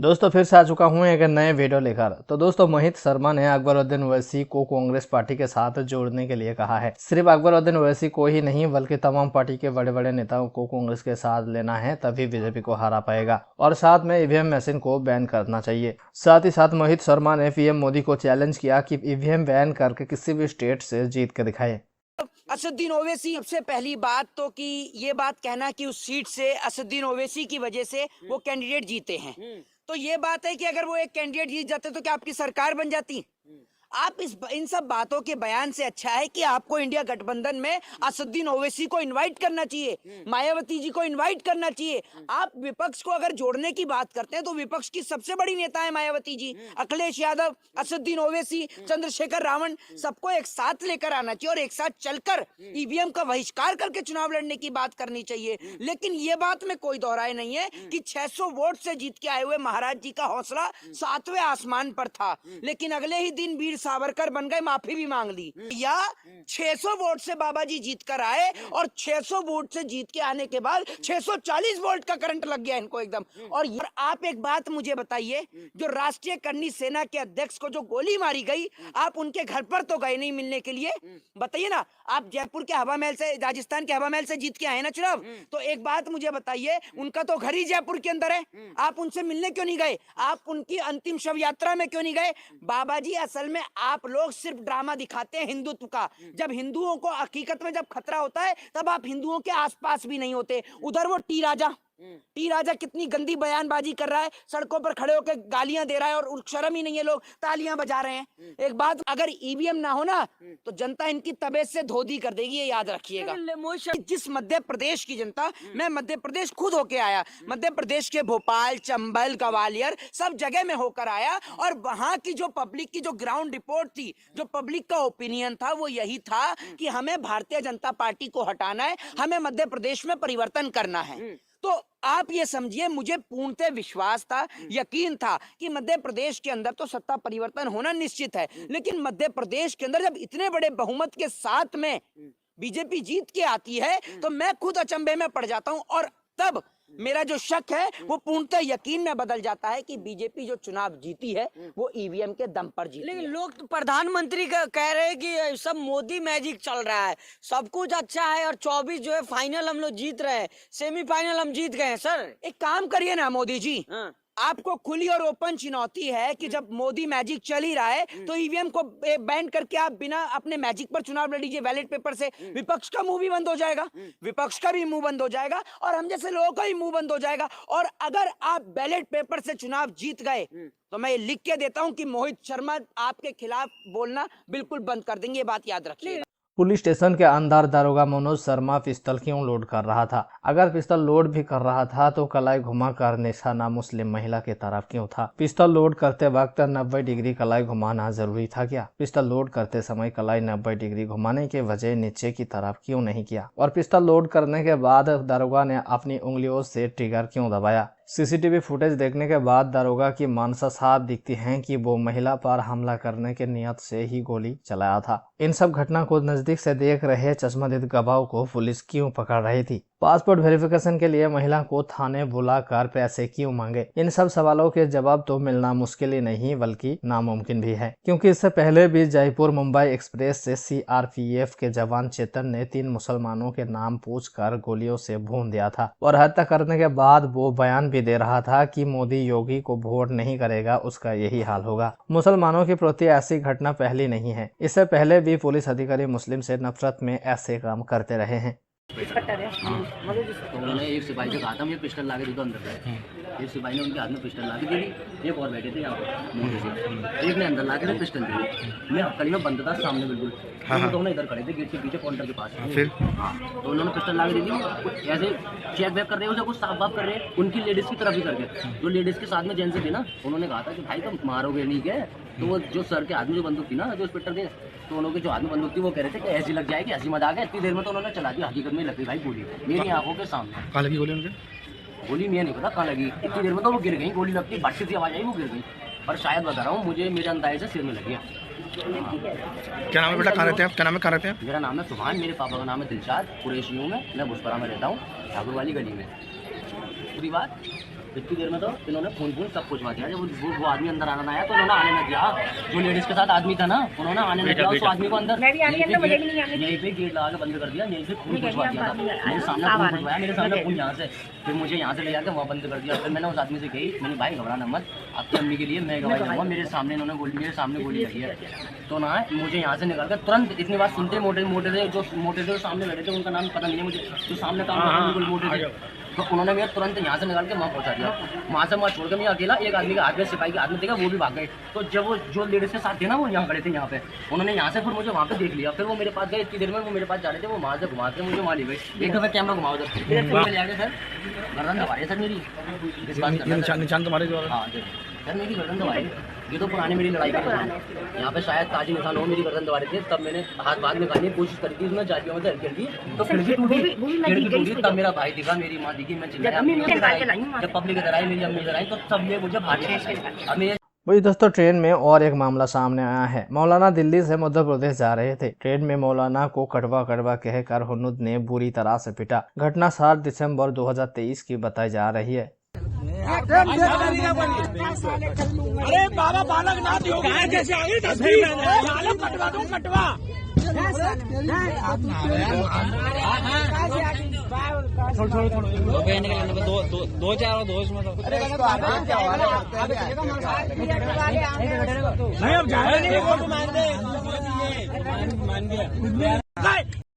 दोस्तों फिर से आ चुका हूँ एक नए वीडियो लेकर। तो दोस्तों मोहित शर्मा ने अकबरुद्दीन ओवैसी को कांग्रेस पार्टी के साथ जोड़ने के लिए कहा है। सिर्फ अकबरुद्दीन ओवैसी को ही नहीं बल्कि तमाम पार्टी के बड़े बड़े नेताओं को कांग्रेस के साथ लेना है, तभी बीजेपी को हरा पाएगा। और साथ में ईवीएम मशीन को बैन करना चाहिए। साथ ही साथ मोहित शर्मा ने पीएम मोदी को चैलेंज किया कि ईवीएम बैन करके किसी भी स्टेट से जीत के दिखाए। असदुद्दीन ओवैसी, सबसे पहली बात तो कि ये बात कहना कि उस सीट से असदुद्दीन ओवैसी की वजह से वो कैंडिडेट जीते हैं, तो ये बात है कि अगर वो एक कैंडिडेट जीत जाते तो क्या आपकी सरकार बन जाती? आप इन सब बातों के बयान से अच्छा है कि आपको इंडिया गठबंधन में असदुद्दीन ओवैसी को इनवाइट करना चाहिए, मायावती जी को इनवाइट करना चाहिए। आप विपक्ष को अगर जोड़ने की बात करते हैं तो विपक्ष की सबसे बड़ी नेता है मायावती जी, अखिलेश यादव, असदुद्दीन ओवैसी, चंद्रशेखर रावण, सबको एक साथ लेकर आना चाहिए और एक साथ चलकर ईवीएम का बहिष्कार करके चुनाव लड़ने की बात करनी चाहिए। लेकिन ये बात में कोई दोहराए नहीं है कि 600 वोट से जीत के आए हुए महाराज जी का हौसला 7वें आसमान पर था, लेकिन अगले ही दिन वीर सावरकर बन गए, माफी भी मांग ली। या 600 वोट से बाबा जी जीत कर आए और 600 वोट से जीत के आने के बाद 640 वोल्ट का करंट लग गया इनको एकदम। और आप एक बात मुझे बताइए, जो राष्ट्रीय करनी सेना के अध्यक्ष को जो गोली मारी गई, आप उनके घर पर तो गए नहीं मिलने के लिए? बताइए ना, आप जयपुर के हवा महल से, राजस्थान के हवा महल से जीत के आए ना चुनाव, तो एक बात मुझे बताइए, उनका तो घर ही जयपुर के अंदर है, आप उनसे मिलने क्यों नहीं गए? आप उनकी अंतिम शव यात्रा में क्यों नहीं गए? बाबा जी, असल में आप लोग सिर्फ ड्रामा दिखाते हैं हिंदुत्व का। जब हिंदुओं को हकीकत में जब खतरा होता है तब आप हिंदुओं के आसपास भी नहीं होते। उधर वो टी राजा कितनी गंदी बयानबाजी कर रहा है, सड़कों पर खड़े होकर गालियां दे रहा है और शर्म ही नहीं है, लोग तालियां बजा रहे हैं। एक बात, अगर ईवीएम ना हो ना तो जनता इनकी तबीयत से धोधी कर देगी, ये याद रखिएगा। जिस मध्य प्रदेश की जनता, मैं मध्य प्रदेश खुद होके आया, मध्य प्रदेश के भोपाल, चंबल, ग्वालियर सब जगह में होकर आया, और वहां की जो पब्लिक की जो ग्राउंड रिपोर्ट थी, जो पब्लिक का ओपिनियन था, वो यही था कि हमें भारतीय जनता पार्टी को हटाना है, हमें मध्य प्रदेश में परिवर्तन करना है। तो आप ये समझिए, मुझे पूर्णतः विश्वास था, यकीन था कि मध्य प्रदेश के अंदर तो सत्ता परिवर्तन होना निश्चित है, लेकिन मध्य प्रदेश के अंदर जब इतने बड़े बहुमत के साथ में बीजेपी जीत के आती है तो मैं खुद अचंभे में पड़ जाता हूं, और तब मेरा जो शक है वो पूर्णतः यकीन में बदल जाता है कि बीजेपी जो चुनाव जीती है वो ईवीएम के दम पर जीती। लेकिन लोग तो प्रधानमंत्री का कह रहे हैं कि सब मोदी मैजिक चल रहा है, सब कुछ अच्छा है, और 24 जो है फाइनल हम लोग जीत रहे हैं, सेमीफाइनल हम जीत गए हैं। सर एक काम करिए ना मोदी जी, आपको खुली और ओपन चुनौती है कि जब मोदी मैजिक चल ही रहा है तो ईवीएम को बैन करके आप बिना अपने मैजिक पर चुनाव लड़ लीजिए बैलेट पेपर से। विपक्ष का मुंह भी बंद हो जाएगा, विपक्ष का भी मुंह बंद हो जाएगा, और हम जैसे लोगों का भी मुंह बंद हो जाएगा। और अगर आप बैलेट पेपर से चुनाव जीत गए तो मैं ये लिख के देता हूं कि मोहित शर्मा आपके खिलाफ बोलना बिल्कुल बंद कर देंगे, ये बात याद रखिए। पुलिस स्टेशन के अंदर दारोगा मनोज शर्मा पिस्तौल क्यों लोड कर रहा था? अगर पिस्तौल लोड भी कर रहा था तो कलाई घुमाकर निशाना मुस्लिम महिला की तरफ क्यों था? पिस्तौल लोड करते वक्त 90 डिग्री कलाई घुमाना जरूरी था क्या? पिस्तौल लोड करते समय कलाई 90 डिग्री घुमाने के वजह नीचे की तरफ क्यों नहीं किया? और पिस्तौल लोड करने के बाद दारोगा ने अपनी उंगलियों से ट्रिगर क्यों दबाया? सीसीटीवी फुटेज देखने के बाद दारोगा की मानसा साफ दिखती है कि वो महिला पर हमला करने के नियत से ही गोली चलाया था। इन सब घटना को नजदीक से देख रहे चश्मदीद गवाह को पुलिस क्यों पकड़ रही थी? पासपोर्ट वेरिफिकेशन के लिए महिला को थाने बुलाकर पैसे क्यों मांगे? इन सब सवालों के जवाब तो मिलना मुश्किल ही नहीं बल्कि नामुमकिन भी है, क्योंकि इससे पहले भी जयपुर मुंबई एक्सप्रेस से सीआरपीएफ के जवान चेतन ने 3 मुसलमानों के नाम पूछकर गोलियों से भून दिया था, और हत्या करने के बाद वो बयान भी दे रहा था कि मोदी योगी को वोट नहीं करेगा, उसका यही हाल होगा। मुसलमानों के प्रति ऐसी घटना पहली नहीं है, इससे पहले भी पुलिस अधिकारी मुस्लिम से नफरत में ऐसे काम करते रहे हैं। तो उन्होंने एक सिपाही से कहा था मुझे पिस्टल ला के दे दो अंदर से। एक सिपाही ने उनके हाथ में पिस्टल ला के दे दी, एक और बैठे थे यहाँ पर मोटे से, एक ने अंदर ला के पिस्टल दे दी। मैं हथकड़ी में बंद था सामने बिल्कुल, तो उन्होंने इधर खड़े थे गेट के पीछे काउंटर के पास। फिर तो उन्होंने पिस्टल ला के दे दी, कुछ ऐसे चेक बैक कर रहे हैं, उसे कुछ साफ बाफ कर रहे हैं उनकी लेडीज़ की तरफ ही करके। जो लेडीज़ के साथ में जेंट्स थे ना, उन्होंने कहा था कि भाई तुम मारोगे नहीं क्या? तो वो जो सर के हाथ में जो बंदूक थी ना, जो इंस्पेक्टर थे, तो उन्होंने के जो हाथ में बंदूक थी वो कह रहे थे कि ऐसी लग जाएगी, ऐसी मजा आ गया। इतनी देर में तो उन्होंने चला दी, हकीकत में लग गई भाई गोली मेरी आंखों के सामने। कहाँ लगी गोली उनके? गोली मैं नहीं पता कहाँ लगी, इतनी देर में तो वो गिर गई, गोली लगती भट्टी सी आवाज आई, वो गिर गई। और शायद बता रहा हूँ, मुझे मेरे अंदाजे से सिर में लगी है। क्या नाम है बेटा, कहाँ रहते हैं आप? क्या नाम है, कहाँ रहते हैं? मेरा नाम है सुभान, मेरे पापा का नाम है दिलशाद, कुरैशी हूँ मैं भुसपरा में रहता हूँ, ठाकुर वाली गली में। पूरी बात इतनी देर में तो इन्होंने फोन सब कुछ दिया। जब वो आदमी अंदर आना आया तो उन्होंने आने न दिया। जो लेडीज के साथ आदमी था ना, उन्होंने आने न दिया उस आदमी को अंदर। यहीं पे गेट लगा के बंद कर दिया, यहीं से खून खुशवा दिया था। मेरे सामने खून खुशवाया, मेरे सामने खून यहाँ से, फिर मुझे यहाँ से ले जाकर वहाँ बंद कर दिया। फिर मैंने उस आदमी से कही, मैंने भाई घबराना मत, आपकी अम्मी के लिए मैं गवाही दूंगा। मेरे सामने इन्होंने मेरे सामने गोली लगी है। तो ना मुझे यहाँ से निकाल कर तुरंत, इतनी बात सुनते मोटे थे सामने बैठे थे, उनका नाम पता नहीं है मुझे, जो सामने काम मोटे थे, तो उन्होंने मेरा तुरंत यहाँ से निकाल के वहाँ पहुँचा दिया। वहाँ से वहाँ छोड़ के मैं अकेला एक आदमी के हाथ में, सिपाही के हाथ में देखा, वो भी भाग गए। तो जब वो जो लेडीज के साथ थे ना, वो यहाँ खड़े थे यहाँ पे, उन्होंने यहाँ से फिर मुझे वहाँ पे देख लिया। फिर वो मेरे पास गए, इतनी देर में वो मेरे पास जा रहे थे, वो वहाँ से घुमा के मुझे वहाँ ले गए। एक दफा कैमरा घुमाओ उधर, सर गर्दन दबाई सर मेरी, निशान तुम्हारे जो हाँ सर मेरी गर्दन दबाई। ये तो पुरानी मेरी लड़ाई के दौरान यहाँ पे शायद ताजी निशान हो, मेरी गर्दन दबा रहे थे। तब मैंने हाथ बाहर निकालने की कोशिश करी थी, उसमें जालियों में हेल्प की तो खिड़की टूटी। तब मेरा भाई दिखा, मेरी माँ दिखी, मैं चिल्लाया। जब पब्लिक इधर आई, मेरी अम्मी इधर आई, तो सब ये मुझे भाग। वही दोस्तों, ट्रेन में और एक मामला सामने आया है। मौलाना दिल्ली से मध्य प्रदेश जा रहे थे। ट्रेन में मौलाना को कड़वा कड़वा कहकर हुनूद ने बुरी तरह से पीटा। घटना 7 दिसंबर 2023 की बताई जा रही है। अरे बाबा बालक नाथ योगी जैसे आगे कटवा दूं कटवा। दो चार दो इसमें तो नहीं अब जा रहे नहीं मान गया।